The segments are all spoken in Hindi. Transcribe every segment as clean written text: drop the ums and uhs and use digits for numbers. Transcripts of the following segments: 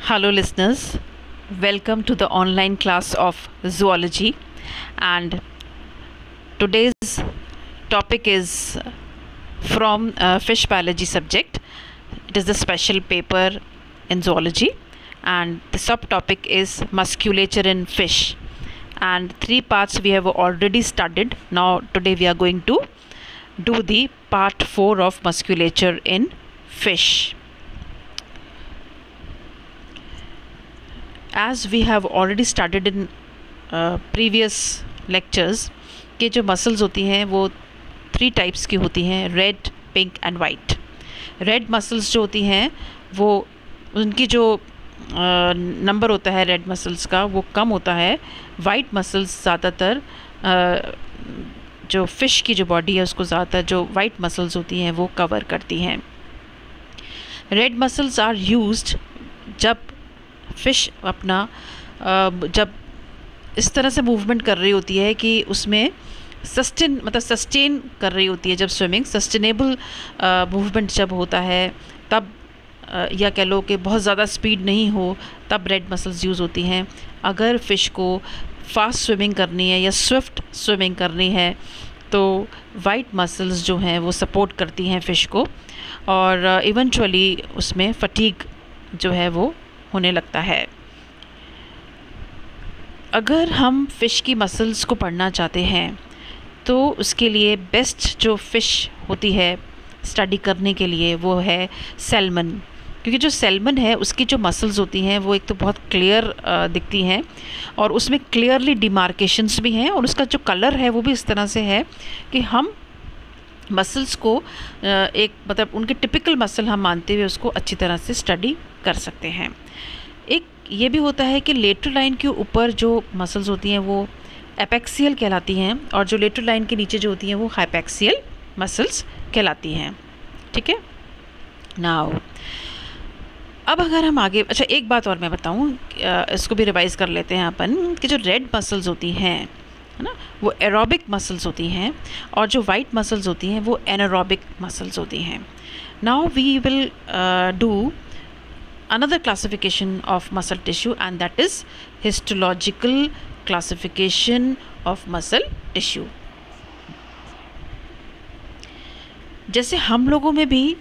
Hello, listeners. Welcome to the online class of zoology. And today's topic is from fish biology subject. It is the special paper in zoology, and the subtopic is musculature in fish. And three parts we have already studied. Now, today we are going to do the part 4 of musculature in fish. As we have already studied in previous lectures कि जो मसल्स होती हैं वो 3 टाइप्स की होती हैं, red, pink and white. Red muscles जो होती हैं वो उनकी जो नंबर होता है रेड मसल्स का वो कम होता है. वाइट मसल्स ज़्यादातर जो फ़िश की जो बॉडी है उसको ज़्यादातर जो वाइट मसल्स होती हैं वो कवर करती हैं. रेड मसल्स आर यूज्ड जब फ़िश अपना जब इस तरह से मूवमेंट कर रही होती है कि उसमें सस्टेन कर रही होती है. जब स्विमिंग सस्टेनेबल मूवमेंट जब होता है तब या कह लो कि बहुत ज़्यादा स्पीड नहीं हो तब रेड मसल्स यूज़ होती हैं. अगर फ़िश को फास्ट स्विमिंग करनी है या स्विफ्ट स्विमिंग करनी है तो वाइट मसल्स जो हैं वो सपोर्ट करती हैं फ़िश को, और इवेंचुअली उसमें फटीग जो है वो होने लगता है. अगर हम फ़िश की मसल्स को पढ़ना चाहते हैं तो उसके लिए बेस्ट जो फ़िश होती है स्टडी करने के लिए वो है सैल्मन. क्योंकि जो सैल्मन है उसकी जो मसल्स होती हैं वो एक तो बहुत क्लियर दिखती हैं और उसमें क्लियरली डिमार्केशंस भी हैं, और उसका जो कलर है वो भी इस तरह से है कि हम मसल्स को एक मतलब उनके टिपिकल मसल हम मानते हुए उसको अच्छी तरह से स्टडी कर सकते हैं. एक ये भी होता है कि लेटरल लाइन के ऊपर जो मसल्स होती हैं वो एपेक्सियल कहलाती हैं, और जो लेटरल लाइन के नीचे जो होती हैं वो हाइपेक्सियल मसल्स कहलाती हैं. ठीक है. नाउ अब अगर हम आगे एक बात और मैं बताऊं, इसको भी रिवाइज़ कर लेते हैं अपन कि जो रेड मसल्स होती हैं है ना वो एरोबिक मसल्स होती हैं, और जो वाइट मसल्स होती हैं वो एनारोबिक मसल्स होती हैं. Now we will do another classification of muscle tissue, and that is histological classification of muscle tissue. जैसे हम लोगों में भी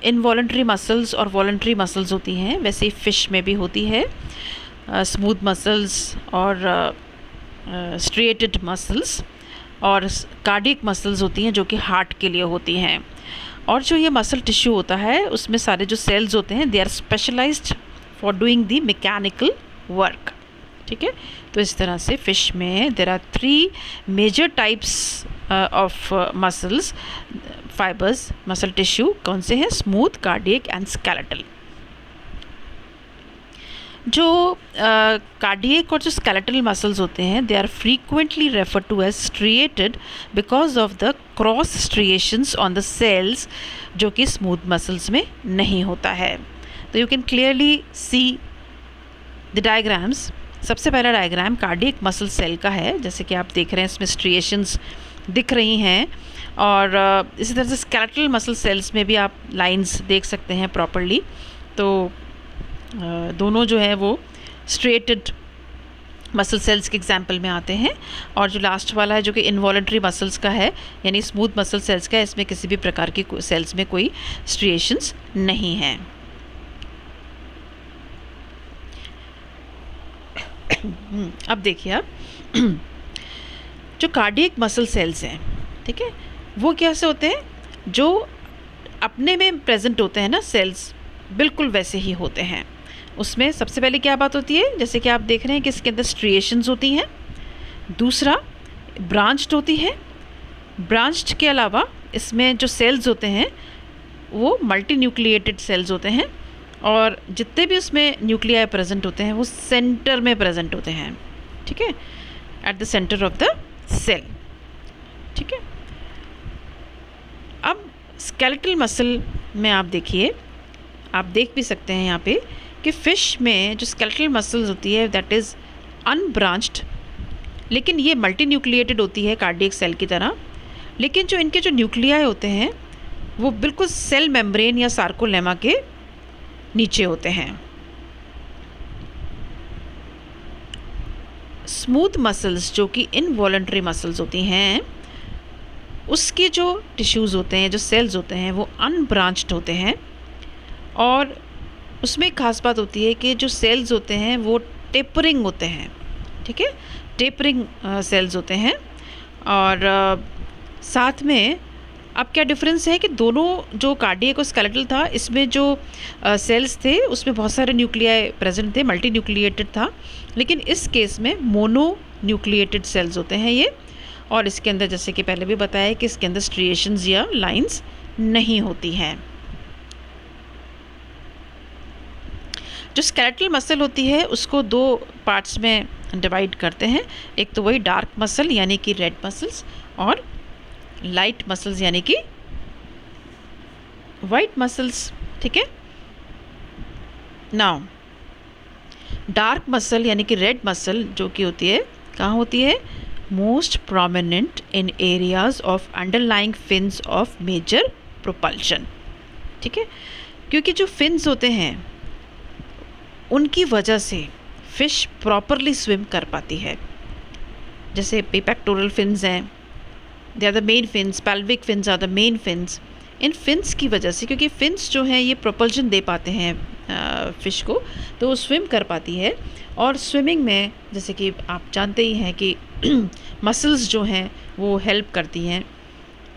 इनवॉलंटरी मसल्स और वॉलंटरी मसल्स होती हैं वैसे ही फ़िश में भी होती है स्मूथ मसल्स और स्ट्रेटेड मसल्स, और कार्डियक मसल्स होती हैं जो कि हार्ट के लिए होती हैं. और जो ये मसल टिश्यू होता है उसमें सारे जो सेल्स होते हैं they are specialised for doing the mechanical work. ठीक है. तो इस तरह से फ़िश में there are 3 major types of muscles fibres muscle tissue. कौन से हैं? Smooth, cardiac and skeletal. जो कार्डियक और जो स्केलेटल मसल्स होते हैं they are frequently refer to as striated because of the cross striations on the cells, जो कि स्मूथ मसल्स में नहीं होता है. तो you can clearly see the diagrams. सबसे पहला डायग्राम कार्डियक मसल सेल का है, जैसे कि आप देख रहे हैं इसमें स्ट्रिएशंस दिख रही हैं, और इसी तरह से स्केलेटल मसल सेल्स में भी आप लाइंस देख सकते हैं प्रॉपरली. तो दोनों जो है वो स्ट्रेटेड मसल सेल्स के एग्जाम्पल में आते हैं, और जो लास्ट वाला है जो कि इनवॉलंटरी मसल्स का है यानी स्मूथ मसल सेल्स का है, इसमें किसी भी प्रकार की सेल्स में कोई स्ट्रिएशंस नहीं हैं. अब देखिए आप जो कार्डियक मसल सेल्स हैं, ठीक है, वो कैसे होते हैं? जो अपने में प्रेजेंट होते हैं ना सेल्स बिल्कुल वैसे ही होते हैं. उसमें सबसे पहले क्या बात होती है, जैसे कि आप देख रहे हैं कि इसके अंदर स्ट्रिएशंस होती हैं. दूसरा ब्रांच्ड होती है. ब्रांच्ड के अलावा इसमें जो सेल्स होते हैं वो मल्टी न्यूक्लिएटेड सेल्स होते हैं, और जितने भी उसमें न्यूक्लियाई प्रेजेंट होते हैं वो सेंटर में प्रेजेंट होते हैं. ठीक है. At the centre of the cell. ठीक है. अब स्केलेटल मसल में आप देखिए, आप देख भी सकते हैं यहाँ पे कि फ़िश में जो स्केलेटल मसल्स होती है दैट इज़ अनब्रांच्ड, लेकिन ये मल्टी न्यूक्लिएटेड होती है कार्डियक सेल की तरह. लेकिन जो इनके जो न्यूक्लियाई होते हैं वो बिल्कुल सेल मेम्ब्रेन या सार्कोलेमा के नीचे होते हैं. स्मूथ मसल्स जो कि इनवॉलंटरी मसल्स होती हैं, उसके जो टिश्यूज़ होते हैं, जो सेल्स होते हैं, वो अनब्रांच्ड होते हैं। और उसमें एक खास बात होती है कि जो सेल्स होते हैं वो टेपरिंग होते हैं, ठीक है, टेपरिंग सेल्स होते हैं। और साथ में अब क्या डिफरेंस है कि दोनों जो कार्डियक और स्केलेटल था, इसमें जो सेल्स थे उसमें बहुत सारे न्यूक्लियाई प्रेजेंट थे, मल्टी न्यूक्लिएटेड था, लेकिन इस केस में मोनो न्यूक्लिएटेड सेल्स होते हैं ये। और इसके अंदर जैसे कि पहले भी बताया कि इसके अंदर स्ट्रिएशंस या लाइंस नहीं होती हैं। जो स्केलेटल मसल होती है उसको दो पार्ट्स में डिवाइड करते हैं। एक तो वही डार्क मसल यानी कि रेड मसल्स, और लाइट मसल्स यानी कि वाइट मसल्स, ठीक है। नाउ डार्क मसल यानी कि रेड मसल जो कि होती है, कहाँ होती है? Most prominent in areas of underlying fins of major propulsion, ठीक है। क्योंकि जो फिन्स होते हैं उनकी वजह से फिश प्रॉपरली स्विम कर पाती है। जैसे पेक्टोरल फिन्स हैं, they are the main fins, pelvic fins are the main fins. इन फिन्स की वजह से, क्योंकि फिन्स जो हैं ये प्रोपल्शन दे पाते हैं फ़िश को, तो वो स्विम कर पाती है। और स्विमिंग में जैसे कि आप जानते ही हैं कि मसल्स जो हैं वो हेल्प करती हैं,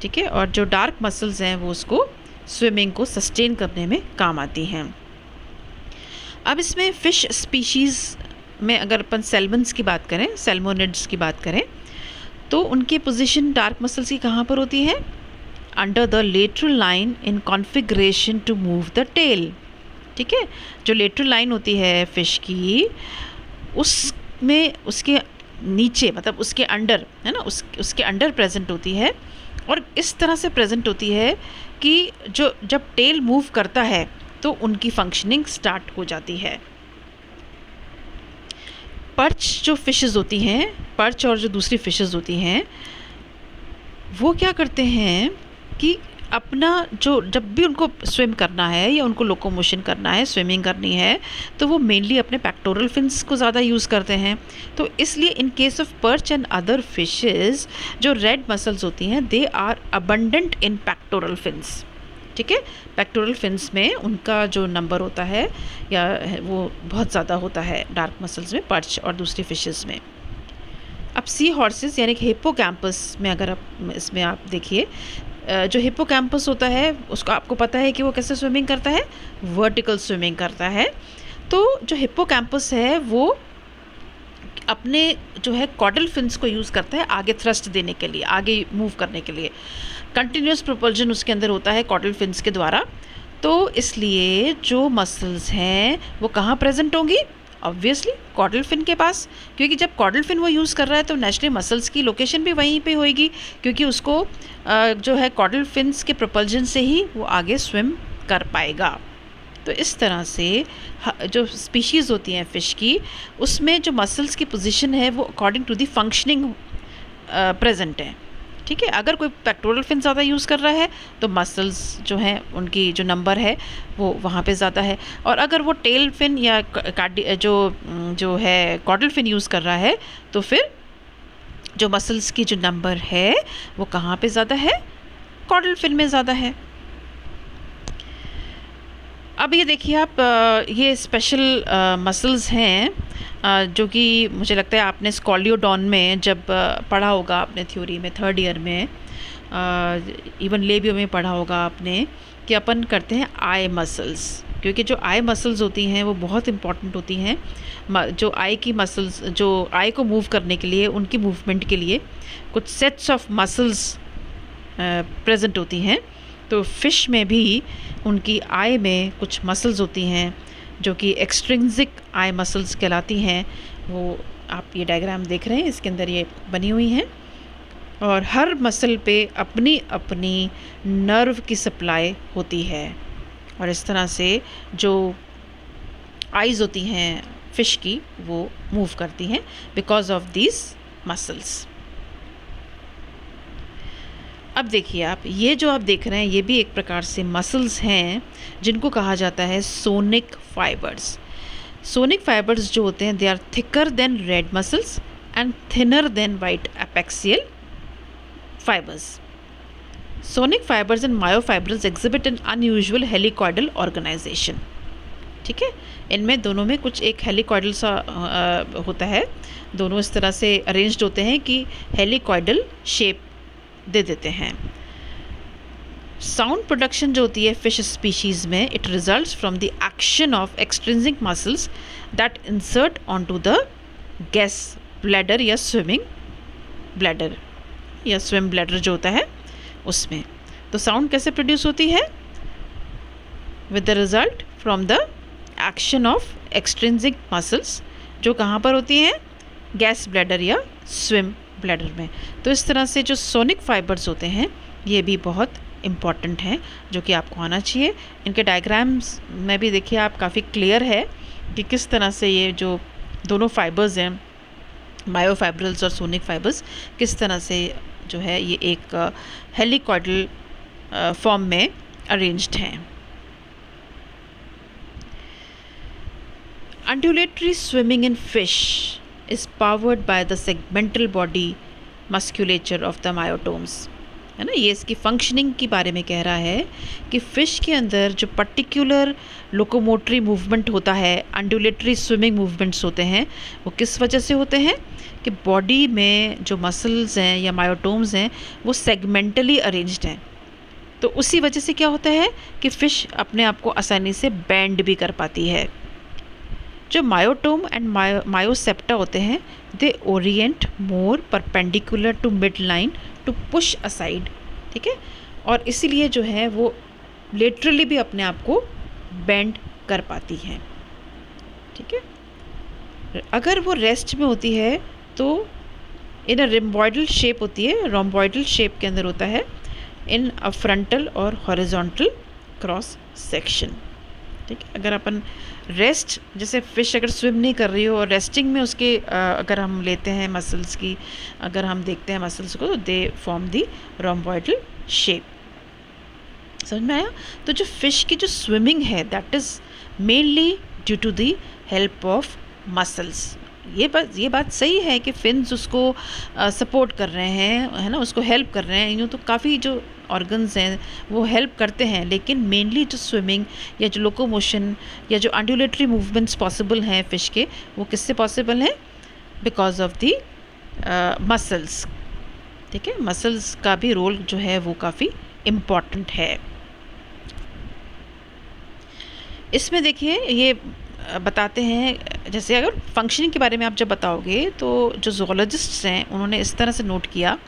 ठीक है। और जो डार्क मसल्स हैं वो उसको स्विमिंग को सस्टेन करने में काम आती हैं। अब इसमें फ़िश स्पीशीज़ में अगर अपन सैल्मन्स की बात करें, सैल्मोनिड्स की बात करें, तो उनकी पोजीशन डार्क मसल्स की कहाँ पर होती है? Under the lateral line in configuration to move the tail, ठीक है। जो लेटरल लाइन होती है फ़िश की, उसमें उसके नीचे, मतलब उसके अंडर, है ना, उसके अंडर प्रेजेंट होती है। और इस तरह से प्रेजेंट होती है कि जो जब टेल मूव करता है तो उनकी फंक्शनिंग स्टार्ट हो जाती है। पर्च जो फिशेस होती हैं, पर्च और जो दूसरी फिशेस होती हैं, वो क्या करते हैं कि अपना जो, जब भी उनको स्विम करना है या उनको लोकोमोशन करना है, स्विमिंग करनी है, तो वो मेनली अपने पेक्टोरल फिन्स को ज़्यादा यूज़ करते हैं। तो इसलिए in case of perch and other fishes, जो रेड मसल्स होती हैं, they are abundant in pectoral fins, ठीक है। पेक्टोरल फिन्स में उनका जो नंबर होता है या वो बहुत ज़्यादा होता है डार्क मसल्स में, पर्च और दूसरी फिशेस में। अब सी हॉर्सेस यानी कि हिप्पोकैम्पस में अगर आप इसमें आप देखिए, जो हिप्पोकैम्पस होता है उसको आपको पता है कि वो कैसे स्विमिंग करता है? वर्टिकल स्विमिंग करता है। तो जो हिप्पोकैम्पस है वो अपने जो है कॉडल फिन्स को यूज़ करता है आगे थ्रस्ट देने के लिए, आगे मूव करने के लिए। कंटिन्यूस प्रोपल्जन उसके अंदर होता है कॉडल फिन्स के द्वारा। तो इसलिए जो मसल्स हैं वो कहाँ प्रेजेंट होंगी? ऑब्वियसली कॉडल फिन के पास, क्योंकि जब कॉडल फिन वो यूज़ कर रहा है तो नेचुरली मसल्स की लोकेशन भी वहीं पे होएगी, क्योंकि उसको जो है कॉडल फिन्स के प्रोपल्जन से ही वो आगे स्विम कर पाएगा। तो इस तरह से जो स्पीशीज़ होती हैं फ़िश की, उसमें जो मसल्स की पोजीशन है वो according to the functioning present है, ठीक है। अगर कोई पेक्टोरल फिन ज़्यादा यूज़ कर रहा है तो मसल्स जो हैं उनकी जो नंबर है वो वहाँ पे ज़्यादा है। और अगर वो टेल फिन या जो है कॉडल फिन यूज़ कर रहा है तो फिर जो मसल्स की जो नंबर है वो कहाँ पे ज़्यादा है? कॉडल फिन में ज़्यादा है। अब ये देखिए आप, ये स्पेशल मसल्स हैं जो कि मुझे लगता है आपने स्कॉलियोडॉन में जब पढ़ा होगा आपने थ्योरी में, थर्ड ईयर में, इवन लेबियो में पढ़ा होगा आपने कि अपन करते हैं आई मसल्स, क्योंकि जो आई मसल्स होती हैं वो बहुत इम्पॉर्टेंट होती हैं। जो आई की मसल्स, जो आई को मूव करने के लिए, उनकी मूवमेंट के लिए कुछ सेट्स ऑफ मसल्स प्रेजेंट होती हैं। तो फ़िश में भी उनकी आई में कुछ मसल्स होती हैं जो कि एक्सट्रिंसिक आई मसल्स कहलाती हैं। वो आप ये डायग्राम देख रहे हैं, इसके अंदर ये बनी हुई हैं। और हर मसल पे अपनी अपनी नर्व की सप्लाई होती है, और इस तरह से जो आइज़ होती हैं फ़िश की वो मूव करती हैं बिकॉज ऑफ दीज मसल्स। अब देखिए आप, ये जो आप देख रहे हैं ये भी एक प्रकार से मसल्स हैं जिनको कहा जाता है सोनिक फाइबर्स। सोनिक फाइबर्स जो होते हैं they are thicker than red muscles and thinner than white apexial fibers. Sonic fibers and myofibrils exhibit an unusual helicoidal organization. ठीक है, इनमें दोनों में कुछ एक हेलिकॉइडल सा होता है, दोनों इस तरह से अरेंज्ड होते हैं कि हेलिकॉइडल शेप दे देते हैं। साउंड प्रोडक्शन जो होती है फिश स्पीशीज़ में, it results from the action of extrinsic muscles that insert onto the gas bladder या स्विमिंग ब्लैडर या स्विम ब्लैडर जो होता है उसमें। तो साउंड कैसे प्रोड्यूस होती है? With the result from the action of extrinsic muscles, जो कहाँ पर होती हैं? गैस ब्लैडर या स्विम ब्लैडर में। तो इस तरह से जो सोनिक फाइबर्स होते हैं ये भी बहुत इम्पॉर्टेंट हैं, जो कि आपको आना चाहिए। इनके डायग्राम्स में भी देखिए आप, काफ़ी क्लियर है कि किस तरह से ये जो दोनों फाइबर्स हैं, मायोफाइब्रल्स और सोनिक फाइबर्स, किस तरह से जो है ये एक हेलिकॉइडल फॉर्म में अरेंज्ड हैं। Undulatory swimming in fish is powered by the segmental body musculature of the myotomes, है ना। ये इसकी फंक्शनिंग के बारे में कह रहा है कि फ़िश के अंदर जो पर्टिकुलर लोकोमोटरी मूवमेंट होता है, अंडुलेटरी स्विमिंग मूवमेंट्स होते हैं, वो किस वजह से होते हैं कि बॉडी में जो मसल्स हैं या मायोटोम्स हैं वो सेगमेंटली अरेंज्ड हैं। तो उसी वजह से क्या होता है कि फ़िश अपने आप को आसानी से बेंड भी कर पाती है। जो मायोटोम एंड मायोसेप्टा होते हैं, they orient more perpendicular to mid line to push aside, ठीक है, और इसीलिए जो है वो लेटरली भी अपने आप को बेंड कर पाती हैं, ठीक है। अगर वो रेस्ट में होती है तो इन अ रिम्बॉइडल शेप होती है, रोम्बॉइडल शेप के अंदर होता है, इन अ फ्रंटल और हॉरिजॉन्टल क्रॉस सेक्शन, ठीक है। अगर अपन रेस्ट, जैसे फ़िश अगर स्विम नहीं कर रही हो और रेस्टिंग में उसके अगर हम लेते हैं मसल्स की, अगर हम देखते हैं मसल्स को, तो दे फॉर्म दी रोम्बॉइडल शेप। समझ में आया? तो जो फ़िश की जो स्विमिंग है that is mainly due to the help of muscles. ये बात सही है कि फिन्स उसको सपोर्ट कर रहे हैं, है ना, उसको हेल्प कर रहे हैं, यूँ तो काफ़ी जो ऑर्गन्स हैं वो हेल्प करते हैं, लेकिन मेनली जो स्विमिंग या जो लोकोमोशन या जो अंडुलेटरी मूवमेंट्स पॉसिबल हैं फ़िश के, वो किससे पॉसिबल हैं? बिकॉज ऑफ दी मसल्स, ठीक है। मसल्स का भी रोल जो है वो काफ़ी इम्पॉर्टेंट है। इसमें देखिए ये बताते हैं, जैसे अगर फंक्शनिंग के बारे में आप जब बताओगे तो जो ज़ूलॉजिस्ट्स हैं उन्होंने इस तरह से नोट किया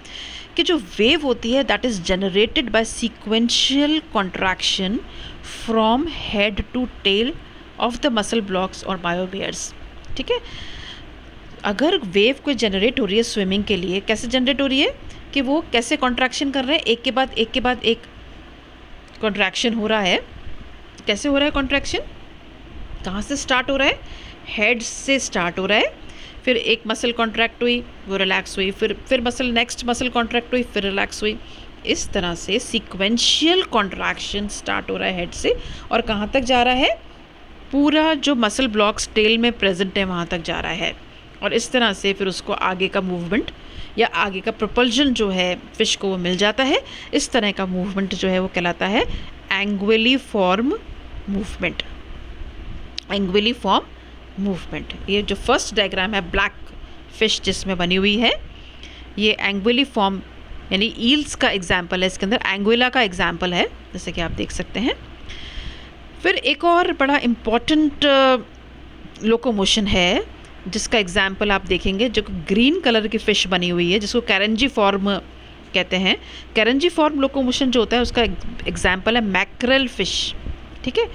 कि जो वेव होती है that is generated by sequential contraction from head to tail of the muscle blocks और मायोवेयर्स, ठीक है। अगर वेव कोई जनरेट हो रही है स्विमिंग के लिए, कैसे जनरेट हो रही है कि वो कैसे कॉन्ट्रैक्शन कर रहे हैं, एक के बाद एक कॉन्ट्रैक्शन हो रहा है। कैसे हो रहा है कॉन्ट्रैक्शन? कहाँ से स्टार्ट हो रहा है? हेड से स्टार्ट हो रहा है, फिर एक मसल कॉन्ट्रैक्ट हुई, वो रिलैक्स हुई, फिर नेक्स्ट मसल कॉन्ट्रैक्ट हुई, फिर रिलैक्स हुई। इस तरह से सीक्वेंशियल कॉन्ट्रैक्शन स्टार्ट हो रहा है हेड से, और कहाँ तक जा रहा है? पूरा जो मसल ब्लॉक्स टेल में प्रेजेंट है वहाँ तक जा रहा है, और इस तरह से फिर उसको आगे का मूवमेंट या आगे का प्रोपल्जन जो है फिश को वो मिल जाता है। इस तरह का मूवमेंट जो है वो कहलाता है एंग्वेलिफॉर्म मूवमेंट। एंग्वेलिफॉर्म मूवमेंट, ये जो फर्स्ट डायग्राम है ब्लैक फिश जिसमें बनी हुई है, ये एंग्वेलिफॉर्म यानी ईल्स का एग्जाम्पल है, इसके अंदर एंग्वेला का एग्जाम्पल है, जैसे कि आप देख सकते हैं। फिर एक और बड़ा इम्पॉर्टेंट लोकोमोशन है जिसका एग्जाम्पल आप देखेंगे, जो ग्रीन कलर की फ़िश बनी हुई है, जिसको कैरेंजीफॉर्म कहते हैं। कैरेंजीफॉर्म लोकोमोशन जो होता है उसका एग्जाम्पल है मैक्रेल फ़िश, ठीक है।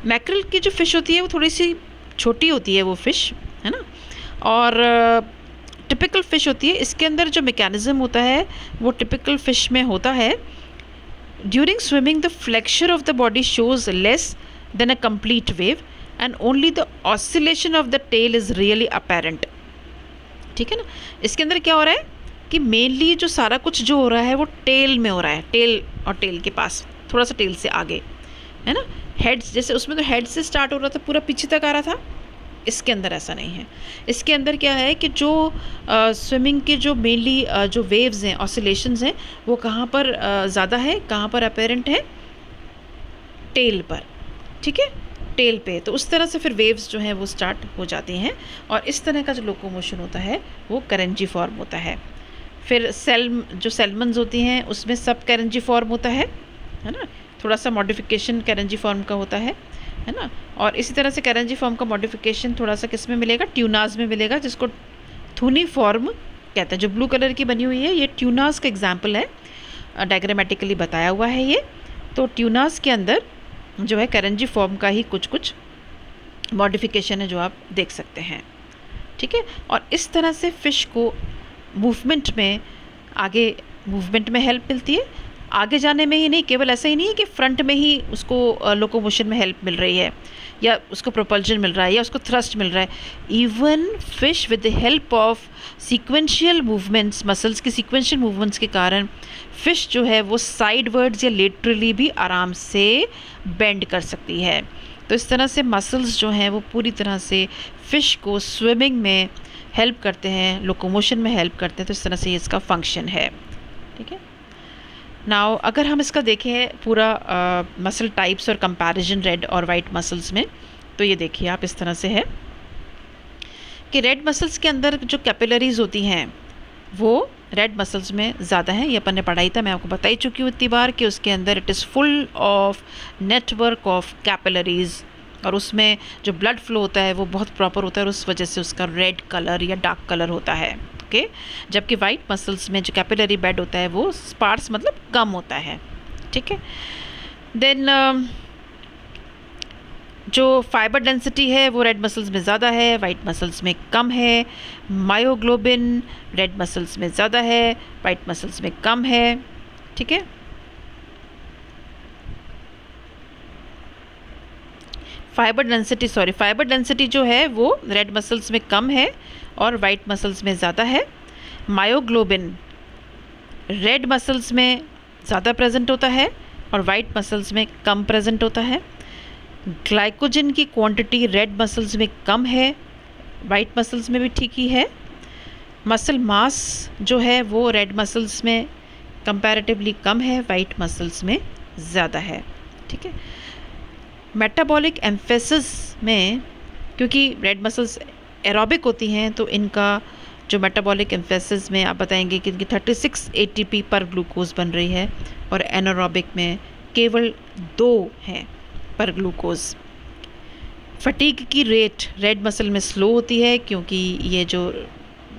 मैक्रेल की जो फ़िश होती है वो थोड़ी सी छोटी होती है वो फ़िश, है ना, और टिपिकल फ़िश होती है। इसके अंदर जो मैकेनिज़्म होता है वो टिपिकल फ़िश में होता है, during swimming the flexure of the body shows less than a complete wave and only the oscillation of the tail is really apparent, ठीक है ना। इसके अंदर क्या हो रहा है कि मेनली जो सारा कुछ जो हो रहा है वो टेल में हो रहा है, टेल और टेल के पास, थोड़ा सा टेल से आगे, है ना। हेड्स, जैसे उसमें तो हेड से स्टार्ट हो रहा था, पूरा पीछे तक आ रहा था, इसके अंदर ऐसा नहीं है। इसके अंदर क्या है कि जो स्विमिंग के जो मेनली जो वेव्स हैं, ऑसिलेशंस हैं, वो कहाँ पर ज़्यादा है, कहाँ पर अपेरेंट है, टेल पर, ठीक है, टेल पे। तो उस तरह से फिर वेव्स जो हैं वो स्टार्ट हो जाती हैं और इस तरह का जो लोकोमोशन होता है वो कैरेंजी फॉर्म होता है। फिर जो सैल्मन्स होती हैं उसमें सब कैरेंजी फॉर्म होता है ना, थोड़ा सा मॉडिफिकेशन कैरेंजी फॉर्म का होता है ना। और इसी तरह से कैरेंजी फॉर्म का मॉडिफिकेशन थोड़ा सा किस में मिलेगा, ट्यूनास में मिलेगा, जिसको थूनी फॉर्म कहते हैं। जो ब्लू कलर की बनी हुई है ये ट्यूनास का एग्जाम्पल है, डायग्रामेटिकली बताया हुआ है ये। तो ट्यूनास के अंदर जो है कैरेंजी फॉर्म का ही कुछ कुछ मॉडिफिकेशन है जो आप देख सकते हैं, ठीक है। और इस तरह से फ़िश को मूवमेंट में आगे मूवमेंट में हेल्प मिलती है, आगे जाने में ही नहीं, केवल ऐसा ही नहीं है कि फ्रंट में ही उसको लोकोमोशन में हेल्प मिल रही है या उसको प्रोपल्जन मिल रहा है या उसको थ्रस्ट मिल रहा है। Even fish with the help of sequential movements, muscles की सीक्वेंशियल मूवमेंट्स के कारण फ़िश जो है वो साइडवर्ड्स या लेटरली भी आराम से बेंड कर सकती है। तो इस तरह से मसल्स जो हैं वो पूरी तरह से फ़िश को स्विमिंग में हेल्प करते हैं, लोकोमोशन में हेल्प करते हैं। तो इस तरह से ये इसका फंक्शन है, ठीक है। नाउ अगर हम इसका देखें पूरा मसल टाइप्स और कंपैरिजन रेड और वाइट मसल्स में, तो ये देखिए आप इस तरह से है कि रेड मसल्स के अंदर जो कैपिलरीज होती हैं वो रेड मसल्स में ज़्यादा हैं। ये अपन ने पढ़ाई था, मैं आपको बता ही चुकी हूँ इतनी बार कि उसके अंदर it is full of network of capillaries और उसमें जो ब्लड फ्लो होता है वो बहुत प्रॉपर होता है और उस वजह से उसका रेड कलर या डार्क कलर होता है, ओके। जबकि वाइट मसल्स में जो कैपिलरी बेड होता है वो स्पार्स मतलब कम होता है, ठीक है। देन जो फाइबर डेंसिटी है वो रेड मसल्स में ज़्यादा है, वाइट मसल्स में कम है। मायोग्लोबिन रेड मसल्स में ज़्यादा है, वाइट मसल्स में कम है, ठीक है। फाइबर डेंसिटी जो है वो रेड मसल्स में कम है और वाइट मसल्स में ज़्यादा है। मायोग्लोबिन रेड मसल्स में ज़्यादा प्रेजेंट होता है और वाइट मसल्स में कम प्रेजेंट होता है। ग्लाइकोजन की क्वांटिटी रेड मसल्स में कम है, वाइट मसल्स में भी ठीक ही है। मसल मास जो है वो रेड मसल्स में कंपैरेटिवली कम है, वाइट मसल्स में ज़्यादा है, ठीक है। मेटाबॉलिक एम्फेसिस में क्योंकि रेड मसल्स एरोबिक होती हैं तो इनका जो मेटाबॉलिक एम्फेसिस में आप बताएंगे कि इनकी 36 ATP पर ग्लूकोज बन रही है और एनारोबिक में केवल 2 हैं पर ग्लूकोज। फटीग की रेट रेड मसल में स्लो होती है क्योंकि ये जो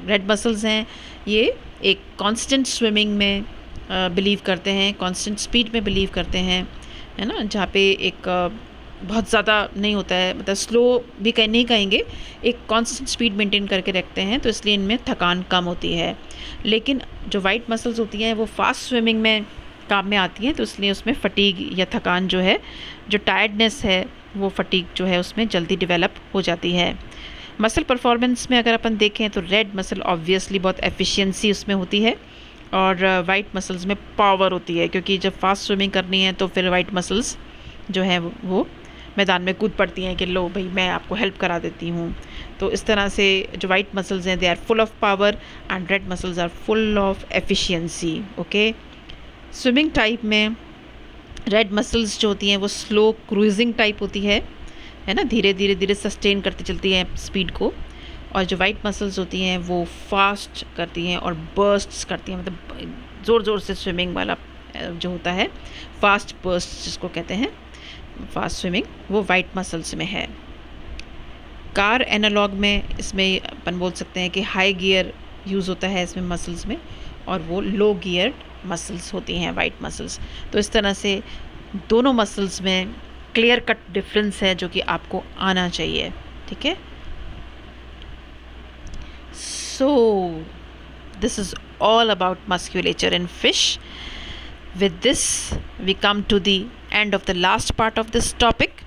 रेड मसल्स हैं ये एक कांस्टेंट स्विमिंग में बिलीव करते हैं, कांस्टेंट स्पीड में बिलीव करते हैं, है ना, जहाँ पे एक बहुत ज़्यादा नहीं होता है, मतलब स्लो भी नहीं कहेंगे, एक कांस्टेंट स्पीड मेंटेन करके रखते हैं, तो इसलिए इनमें थकान कम होती है। लेकिन जो वाइट मसल्स होती हैं वो फास्ट स्विमिंग में काम में आती हैं, तो इसलिए उसमें फटीग या थकान जो है, जो टायर्डनेस है वो फटीग जो है उसमें जल्दी डेवलप हो जाती है। मसल परफॉर्मेंस में अगर अपन देखें तो रेड मसल ऑब्वियसली बहुत एफिशिएंसी उसमें होती है और वाइट मसल्स में पावर होती है, क्योंकि जब फास्ट स्विमिंग करनी है तो फिर वाइट मसल्स जो है वो मैदान में कूद पड़ती हैं कि लो भाई मैं आपको हेल्प करा देती हूँ। तो इस तरह से जो वाइट मसल्स हैं they are full of power and red muscles are full of efficiency, okay. Swimming type में रेड मसल्स जो होती हैं वो स्लो क्रूजिंग टाइप होती है ना, धीरे धीरे धीरे सस्टेन करती चलती हैं स्पीड को, और जो वाइट मसल्स होती हैं वो फास्ट करती हैं और बर्स्ट्स करती हैं, मतलब ज़ोर ज़ोर से स्विमिंग वाला जो होता है फास्ट बर्स्ट जिसको कहते हैं फास्ट स्विमिंग, वो वाइट मसल्स में है। कार एनालॉग में इसमें अपन बोल सकते हैं कि हाई गियर यूज़ होता है इसमें मसल्स में और वो लो गियर मसल्स होती हैं वाइट मसल्स। तो इस तरह से दोनों मसल्स में क्लियर कट डिफरेंस है जो कि आपको आना चाहिए, ठीक है। So this is all about musculature in fish. With this we come to the end of the last part of this topic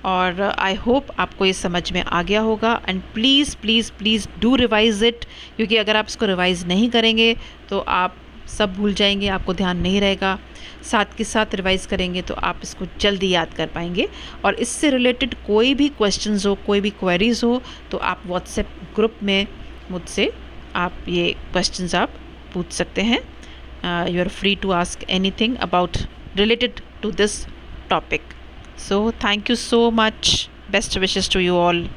और आई होप आपको ये समझ में आ गया होगा and please please please do revise it, क्योंकि अगर आप इसको रिवाइज़ नहीं करेंगे तो आप सब भूल जाएंगे, आपको ध्यान नहीं रहेगा. साथ के साथ रिवाइज़ करेंगे तो आप इसको जल्दी याद कर पाएंगे। और इससे रिलेटेड कोई भी क्वेश्चंस हो, कोई भी क्वेरीज़ हो, तो आप व्हाट्सएप ग्रुप में मुझसे आप ये क्वेश्चंस आप पूछ सकते हैं। You are free to ask anything about related to this topic. So thank you so much, best wishes to you all.